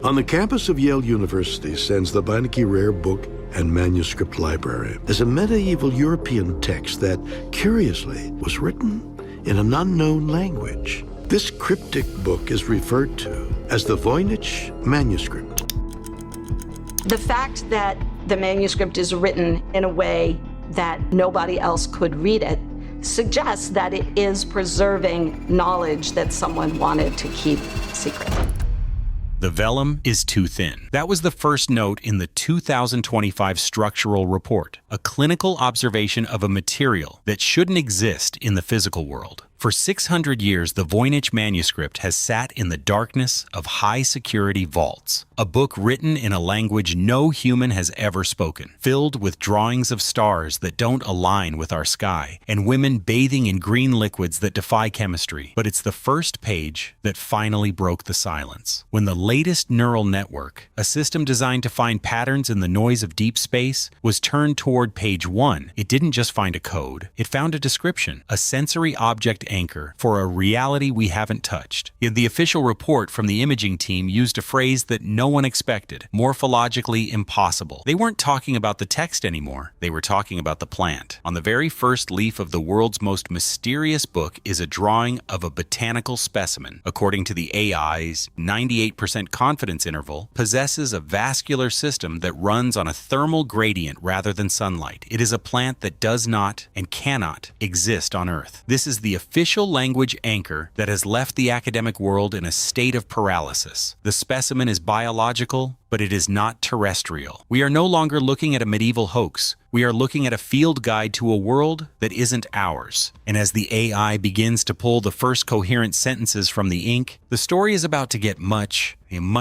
On the campus of Yale University stands the Voynich Rare Book and Manuscript Library. As a medieval European text that, curiously, was written in an unknown language. This cryptic book is referred to as the Voynich Manuscript. The fact that the manuscript is written in a way that nobody else could read it suggests that it is preserving knowledge that someone wanted to keep secret. The vellum is too thin. That was the first note in the 2025 structural report, a clinical observation of a material that shouldn't exist in the physical world. For 600 years, the Voynich Manuscript has sat in the darkness of high-security vaults, a book written in a language no human has ever spoken, filled with drawings of stars that don't align with our sky, and women bathing in green liquids that defy chemistry. But it's the first page that finally broke the silence. When the latest neural network, a system designed to find patterns in the noise of deep space, was turned toward page 1, it didn't just find a code, it found a description, a sensory object anchor for a reality we haven't touched. Yet the official report from the imaging team used a phrase that no one expected: morphologically impossible. They weren't talking about the text anymore, they were talking about the plant. On the very first leaf of the world's most mysterious book is a drawing of a botanical specimen. According to the AI's 98% confidence interval, possesses a vascular system that runs on a thermal gradient rather than sunlight. It is a plant that does not and cannot exist on Earth. This is the official language anchor that has left the academic world in a state of paralysis. The specimen is biological, but it is not terrestrial. We are no longer looking at a medieval hoax. We are looking at a field guide to a world that isn't ours. And as the AI begins to pull the first coherent sentences from the ink, the story is about to get much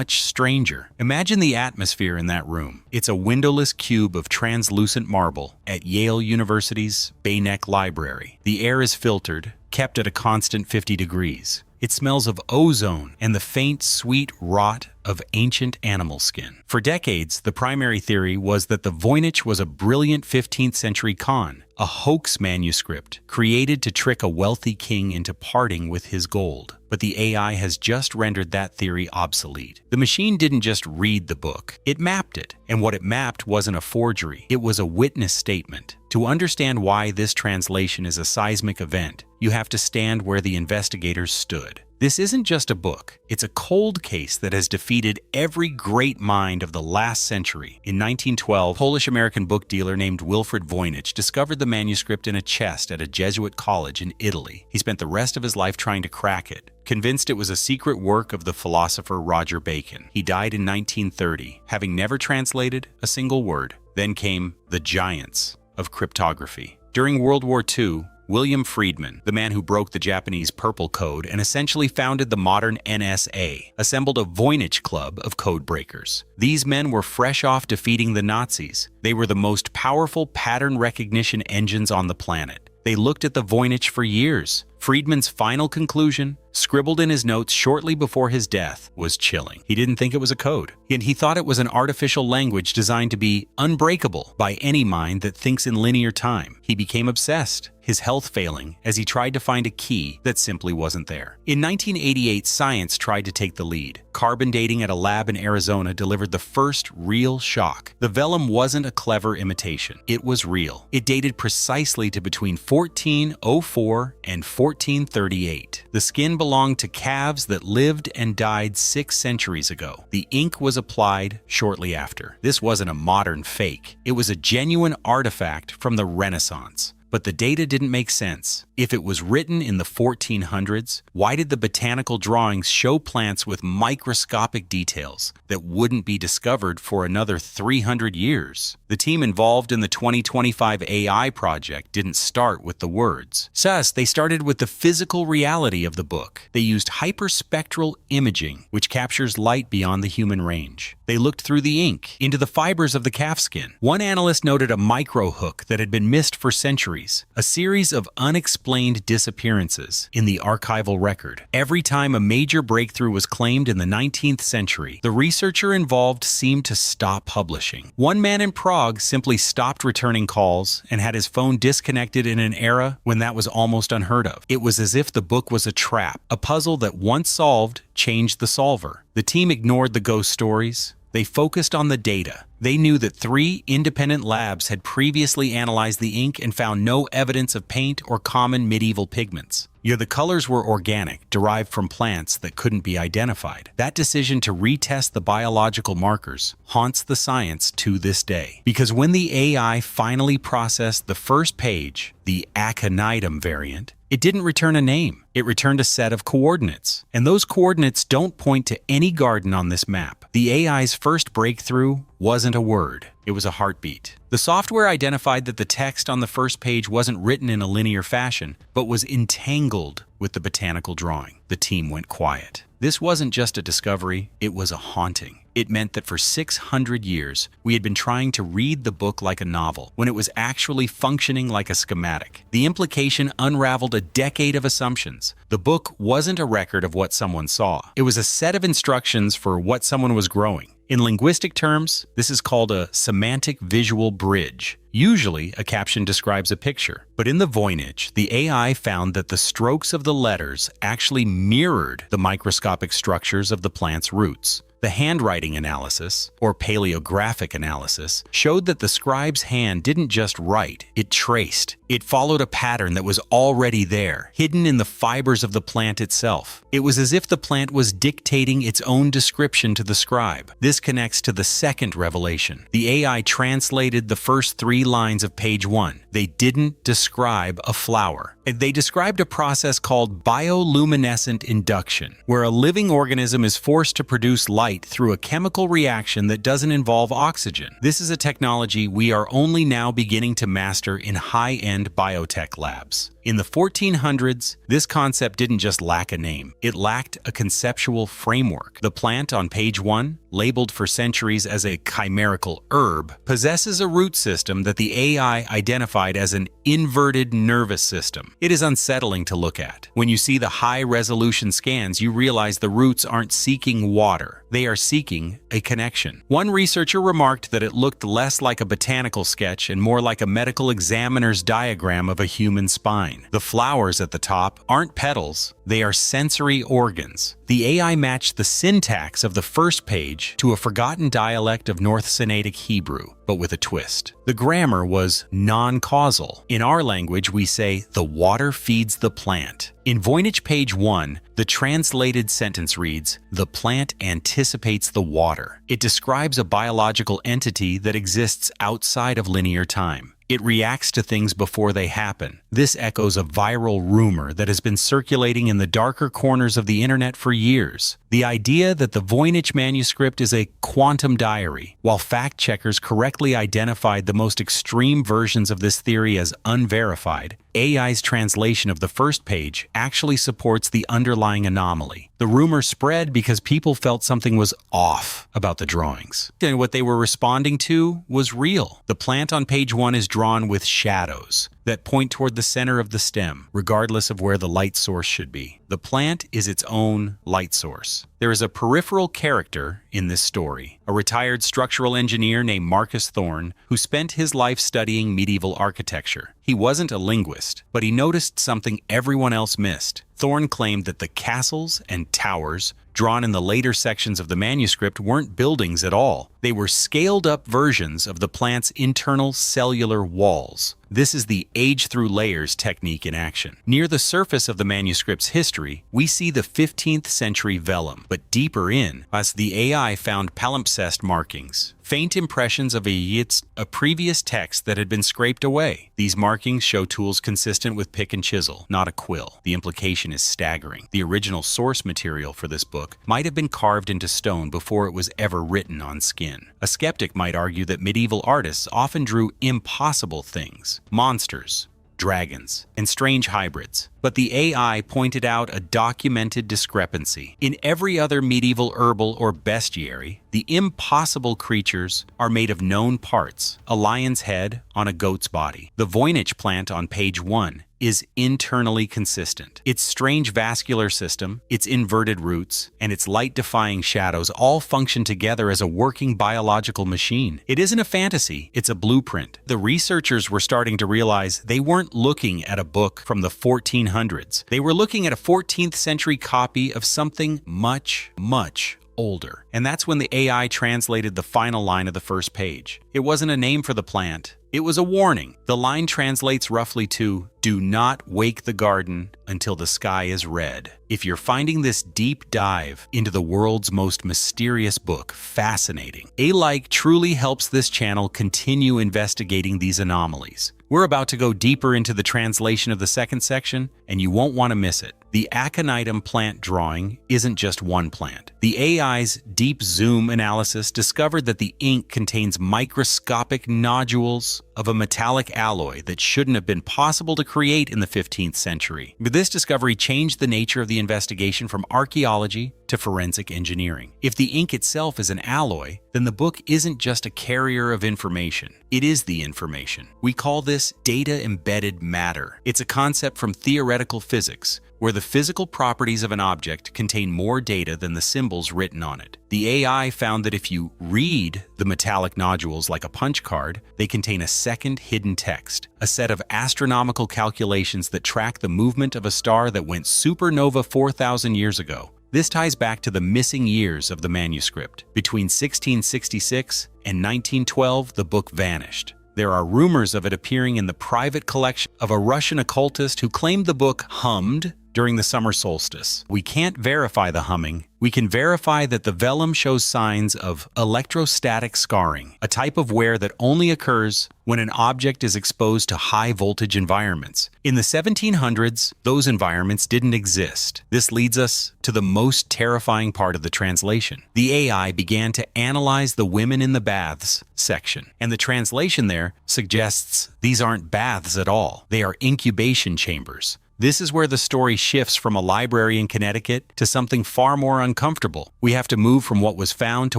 stranger. Imagine the atmosphere in that room. It's a windowless cube of translucent marble at Yale University's Voynich Library. The air is filtered, kept at a constant 50 degrees. It smells of ozone and the faint, sweet rot of ancient animal skin. For decades, the primary theory was that the Voynich was a brilliant 15th century con, a hoax manuscript created to trick a wealthy king into parting with his gold. But the AI has just rendered that theory obsolete. The machine didn't just read the book, it mapped it. And what it mapped wasn't a forgery, it was a witness statement. To understand why this translation is a seismic event, you have to stand where the investigators stood. This isn't just a book, it's a cold case that has defeated every great mind of the last century. In 1912, a Polish-American book dealer named Wilfred Voynich discovered the manuscript in a chest at a Jesuit college in Italy. He spent the rest of his life trying to crack it, convinced it was a secret work of the philosopher Roger Bacon. He died in 1930, having never translated a single word. Then came the giants of cryptography. During World War II, William Friedman, the man who broke the Japanese Purple Code and essentially founded the modern NSA, assembled a Voynich club of code breakers. These men were fresh off defeating the Nazis. They were the most powerful pattern recognition engines on the planet. They looked at the Voynich for years. Friedman's final conclusion, scribbled in his notes shortly before his death, was chilling. He didn't think it was a code, yet he thought it was an artificial language designed to be unbreakable by any mind that thinks in linear time. He became obsessed, his health failing as he tried to find a key that simply wasn't there. In 1988, science tried to take the lead. Carbon dating at a lab in Arizona delivered the first real shock. The vellum wasn't a clever imitation. It was real. It dated precisely to between 1404 and 1438. The skin belonged to calves that lived and died 6 centuries ago. The ink was applied shortly after. This wasn't a modern fake. It was a genuine artifact from the Renaissance. But the data didn't make sense. If it was written in the 1400s, why did the botanical drawings show plants with microscopic details that wouldn't be discovered for another 300 years? The team involved in the 2025 AI project didn't start with the words. They started with the physical reality of the book. They used hyperspectral imaging, which captures light beyond the human range. They looked through the ink, into the fibers of the calf skin. One analyst noted a microhook that had been missed for centuries, a series of unexplained disappearances in the archival record. Every time a major breakthrough was claimed in the 19th century, the researcher involved seemed to stop publishing. One man in Prague simply stopped returning calls and had his phone disconnected in an era when that was almost unheard of. It was as if the book was a trap, a puzzle that once solved changed the solver. The team ignored the ghost stories. They focused on the data. They knew that 3 independent labs had previously analyzed the ink and found no evidence of paint or common medieval pigments. The colors were organic, derived from plants that couldn't be identified. That decision to retest the biological markers haunts the science to this day. Because when the AI finally processed the first page, the aconitum variant, it didn't return a name. It returned a set of coordinates. And those coordinates don't point to any garden on this map. The AI's first breakthrough wasn't a word. It was a heartbeat. The software identified that the text on the first page wasn't written in a linear fashion, but was entangled with the botanical drawing. The team went quiet. This wasn't just a discovery, it was a haunting. It meant that for 600 years, we had been trying to read the book like a novel, when it was actually functioning like a schematic. The implication unraveled a decade of assumptions. The book wasn't a record of what someone saw. It was a set of instructions for what someone was growing. In linguistic terms, this is called a semantic visual bridge. Usually, a caption describes a picture. But in the Voynich, the AI found that the strokes of the letters actually mirrored the microscopic structures of the plant's roots. The handwriting analysis, or paleographic analysis, showed that the scribe's hand didn't just write, it traced. It followed a pattern that was already there, hidden in the fibers of the plant itself. It was as if the plant was dictating its own description to the scribe. This connects to the second revelation. The AI translated the first 3 lines of page 1. They didn't describe a flower. They described a process called bioluminescent induction, where a living organism is forced to produce light through a chemical reaction that doesn't involve oxygen. This is a technology we are only now beginning to master in high-end biotech labs. In the 1400s, this concept didn't just lack a name, it lacked a conceptual framework. The plant on page 1, labeled for centuries as a chimerical herb, possesses a root system that the AI identified as an inverted nervous system. It is unsettling to look at. When you see the high-resolution scans, you realize the roots aren't seeking water. They are seeking a connection. One researcher remarked that it looked less like a botanical sketch and more like a medical examiner's diagram of a human spine. The flowers at the top aren't petals, they are sensory organs. The AI matched the syntax of the first page to a forgotten dialect of North Sinaitic Hebrew, but with a twist. The grammar was non-causal. In our language, we say, "The water feeds the plant." In Voynich page 1, the translated sentence reads, "The plant anticipates the water." It describes a biological entity that exists outside of linear time. It reacts to things before they happen. This echoes a viral rumor that has been circulating in the darker corners of the internet for years. The idea that the Voynich Manuscript is a quantum diary. While fact-checkers correctly identified the most extreme versions of this theory as unverified, AI's translation of the first page actually supports the underlying anomaly. The rumor spread because people felt something was off about the drawings. And what they were responding to was real. The plant on page 1 is drawn with shadows that point toward the center of the stem, regardless of where the light source should be. The plant is its own light source. There is a peripheral character in this story, a retired structural engineer named Marcus Thorne, who spent his life studying medieval architecture. He wasn't a linguist, but he noticed something everyone else missed. Thorne claimed that the castles and towers drawn in the later sections of the manuscript weren't buildings at all. They were scaled-up versions of the plant's internal cellular walls. This is the age-through-layers technique in action. Near the surface of the manuscript's history, we see the 15th century vellum, but deeper in, as the AI found palimpsest markings, faint impressions of a previous text that had been scraped away. These markings show tools consistent with pick and chisel, not a quill. The implication is staggering. The original source material for this book might have been carved into stone before it was ever written on skin. A skeptic might argue that medieval artists often drew impossible things, monsters, dragons, and strange hybrids. But the AI pointed out a documented discrepancy. In every other medieval herbal or bestiary, the impossible creatures are made of known parts, a lion's head on a goat's body. The Voynich plant on page 1 is internally consistent. Its strange vascular system, its inverted roots, and its light-defying shadows all function together as a working biological machine. It isn't a fantasy, it's a blueprint. The researchers were starting to realize they weren't looking at a book from the 1400s. They were looking at a 14th century copy of something much, much older. And that's when the AI translated the final line of the first page. It wasn't a name for the plant. It was a warning. The line translates roughly to, "Do not wake the garden until the sky is red." If you're finding this deep dive into the world's most mysterious book fascinating, a like truly helps this channel continue investigating these anomalies. We're about to go deeper into the translation of the second section, and you won't want to miss it. The aconitum plant drawing isn't just one plant. The AI's deep zoom analysis discovered that the ink contains microscopic nodules of a metallic alloy that shouldn't have been possible to create in the 15th century. But this discovery changed the nature of the investigation from archaeology to forensic engineering. If the ink itself is an alloy, then the book isn't just a carrier of information. It is the information. We call this data-embedded matter. It's a concept from theoretical physics, where the physical properties of an object contain more data than the symbols written on it. The AI found that if you read the metallic nodules like a punch card, they contain a second hidden text, a set of astronomical calculations that track the movement of a star that went supernova 4,000 years ago. This ties back to the missing years of the manuscript. Between 1666 and 1912, the book vanished. There are rumors of it appearing in the private collection of a Russian occultist who claimed the book hummed during the summer solstice. We can't verify the humming. We can verify that the vellum shows signs of electrostatic scarring, a type of wear that only occurs when an object is exposed to high voltage environments. In the 1700s, those environments didn't exist. This leads us to the most terrifying part of the translation. The AI began to analyze the women in the baths section, and the translation there suggests these aren't baths at all. They are incubation chambers. This is where the story shifts from a library in Connecticut to something far more uncomfortable. We have to move from what was found to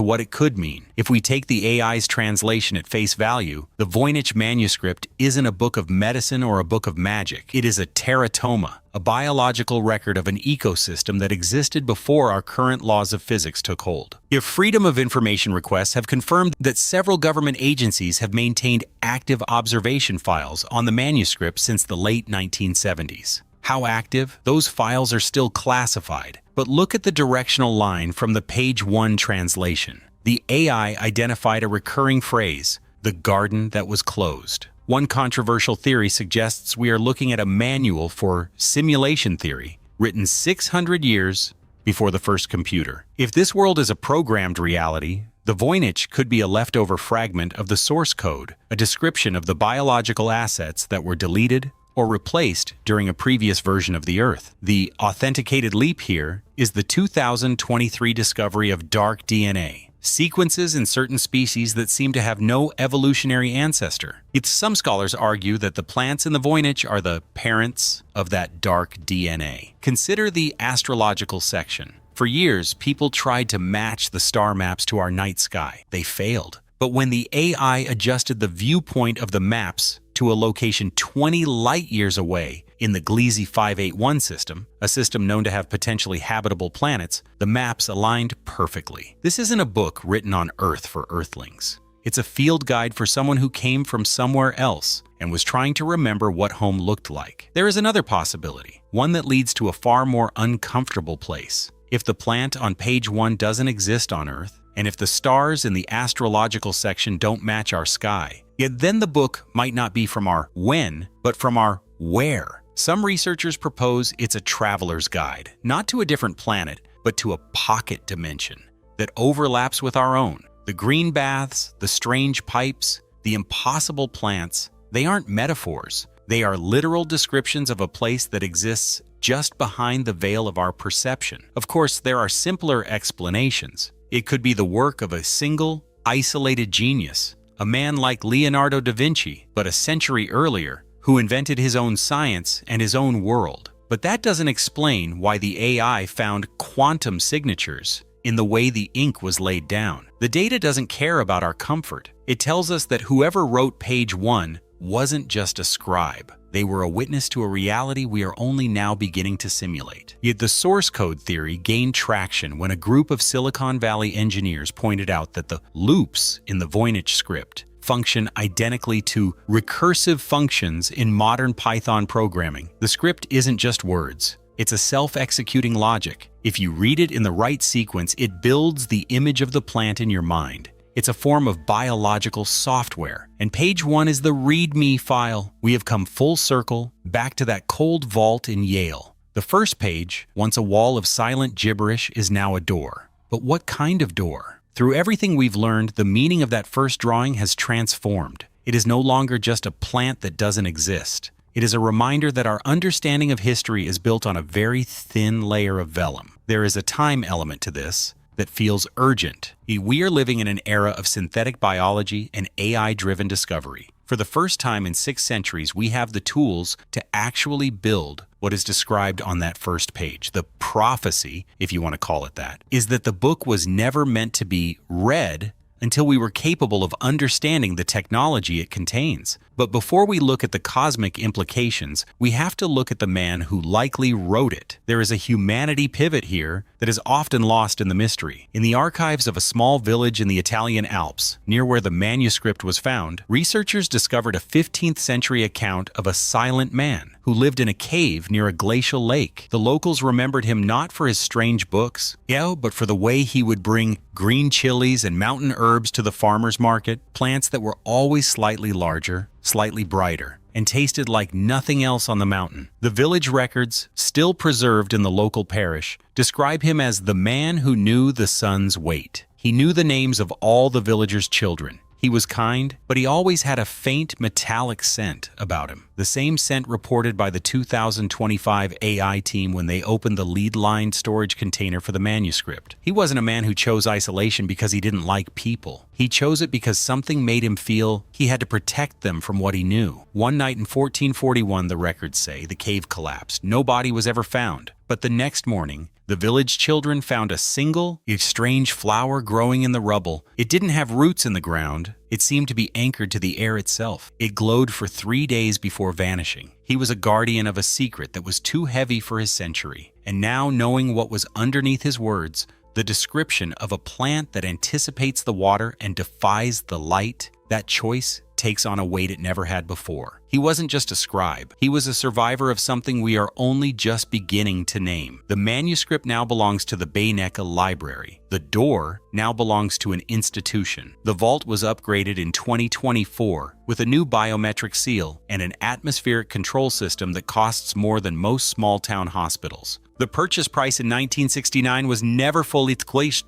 what it could mean. If we take the AI's translation at face value, the Voynich Manuscript isn't a book of medicine or a book of magic. It is a teratoma, a biological record of an ecosystem that existed before our current laws of physics took hold. If Freedom of Information requests have confirmed that several government agencies have maintained active observation files on the manuscript since the late 1970s. How active? Those files are still classified. But look at the directional line from the page 1 translation. The AI identified a recurring phrase, "the garden that was closed." One controversial theory suggests we are looking at a manual for simulation theory, written 600 years before the first computer. If this world is a programmed reality, the Voynich could be a leftover fragment of the source code, a description of the biological assets that were deleted or replaced during a previous version of the Earth. The authenticated leap here is the 2023 discovery of dark DNA, sequences in certain species that seem to have no evolutionary ancestor. Some scholars argue that the plants in the Voynich are the parents of that dark DNA. Consider the astrological section. For years, people tried to match the star maps to our night sky. They failed. But when the AI adjusted the viewpoint of the maps to a location 20 light-years away in the Gliese 581 system, a system known to have potentially habitable planets, the maps aligned perfectly. This isn't a book written on Earth for Earthlings. It's a field guide for someone who came from somewhere else and was trying to remember what home looked like. There is another possibility, one that leads to a far more uncomfortable place. If the plant on page 1 doesn't exist on Earth, and if the stars in the astrological section don't match our sky, then the book might not be from our when, but from our where. Some researchers propose it's a traveler's guide, not to a different planet, but to a pocket dimension that overlaps with our own. The green baths, the strange pipes, the impossible plants, they aren't metaphors. They are literal descriptions of a place that exists just behind the veil of our perception. Of course, there are simpler explanations. It could be the work of a single, isolated genius, a man like Leonardo da Vinci, but a century earlier, who invented his own science and his own world. But that doesn't explain why the AI found quantum signatures in the way the ink was laid down. The data doesn't care about our comfort. It tells us that whoever wrote page 1 wasn't just a scribe. They were a witness to a reality we are only now beginning to simulate. Yet the source code theory gained traction when a group of Silicon Valley engineers pointed out that the loops in the Voynich script function identically to recursive functions in modern Python programming. The script isn't just words. It's a self-executing logic. If you read it in the right sequence, it builds the image of the plant in your mind. It's a form of biological software. And page 1 is the README file. We have come full circle, back to that cold vault in Yale. The first page, once a wall of silent gibberish, is now a door. But what kind of door? Through everything we've learned, the meaning of that first drawing has transformed. It is no longer just a plant that doesn't exist. It is a reminder that our understanding of history is built on a very thin layer of vellum. There is a time element to this that feels urgent. We are living in an era of synthetic biology and AI-driven discovery. For the first time in 6 centuries, we have the tools to actually build what is described on that first page. The prophecy, if you want to call it that, is that the book was never meant to be read until we were capable of understanding the technology it contains. But before we look at the cosmic implications, we have to look at the man who likely wrote it. There is a humanity pivot here that is often lost in the mystery. In the archives of a small village in the Italian Alps, near where the manuscript was found, researchers discovered a 15th century account of a silent man who lived in a cave near a glacial lake. The locals remembered him not for his strange books, but for the way he would bring green chilies and mountain herbs to the farmer's market, plants that were always slightly larger, slightly brighter, and tasted like nothing else on the mountain. The village records, still preserved in the local parish, describe him as the man who knew the sun's weight. He knew the names of all the villagers' children. He was kind, but he always had a faint metallic scent about him. The same scent reported by the 2025 AI team when they opened the lead-lined storage container for the manuscript. He wasn't a man who chose isolation because he didn't like people. He chose it because something made him feel he had to protect them from what he knew. One night in 1441, the records say, the cave collapsed. No body was ever found. But the next morning, the village children found a single, strange flower growing in the rubble. It didn't have roots in the ground. It seemed to be anchored to the air itself. It glowed for 3 days before vanishing. He was a guardian of a secret that was too heavy for his century. And now, knowing what was underneath his words, the description of a plant that anticipates the water and defies the light, that choice takes on a weight it never had before. He wasn't just a scribe. He was a survivor of something we are only just beginning to name. The manuscript now belongs to the Voynich Library. The door now belongs to an institution. The vault was upgraded in 2024 with a new biometric seal and an atmospheric control system that costs more than most small-town hospitals. The purchase price in 1969 was never fully disclosed,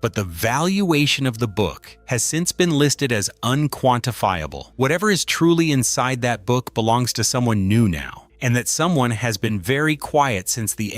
but the valuation of the book has since been listed as unquantifiable. Whatever is truly inside that book belongs to someone new now, and that someone has been very quiet since the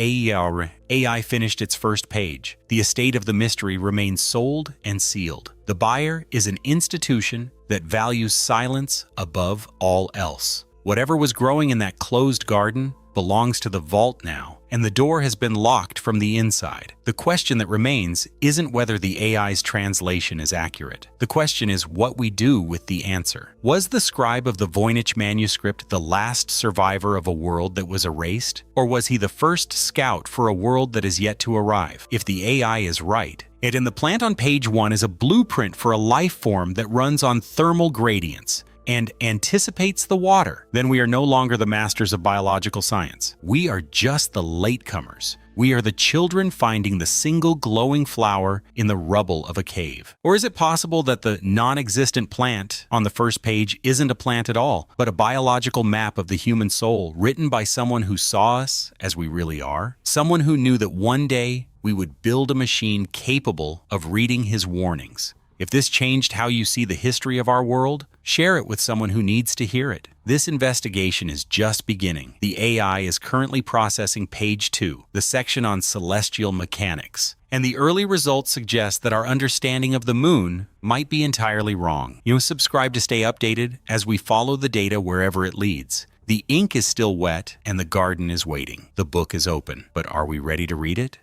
AI finished its first page. The estate of the mystery remains sold and sealed. The buyer is an institution that values silence above all else. Whatever was growing in that closed garden belongs to the vault now, and the door has been locked from the inside. The question that remains isn't whether the AI's translation is accurate. The question is what we do with the answer. Was the scribe of the Voynich Manuscript the last survivor of a world that was erased? Or was he the first scout for a world that is yet to arrive? If the AI is right, and in the plant on page 1 is a blueprint for a life form that runs on thermal gradients and anticipates the water, then we are no longer the masters of biological science. We are just the latecomers. We are the children finding the single glowing flower in the rubble of a cave. Or is it possible that the non-existent plant on the first page isn't a plant at all, but a biological map of the human soul written by someone who saw us as we really are? Someone who knew that one day we would build a machine capable of reading his warnings. If this changed how you see the history of our world, share it with someone who needs to hear it. This investigation is just beginning. The AI is currently processing page 2, the section on celestial mechanics. And the early results suggest that our understanding of the moon might be entirely wrong. Subscribe to stay updated as we follow the data wherever it leads. The ink is still wet and the garden is waiting. The book is open, but are we ready to read it?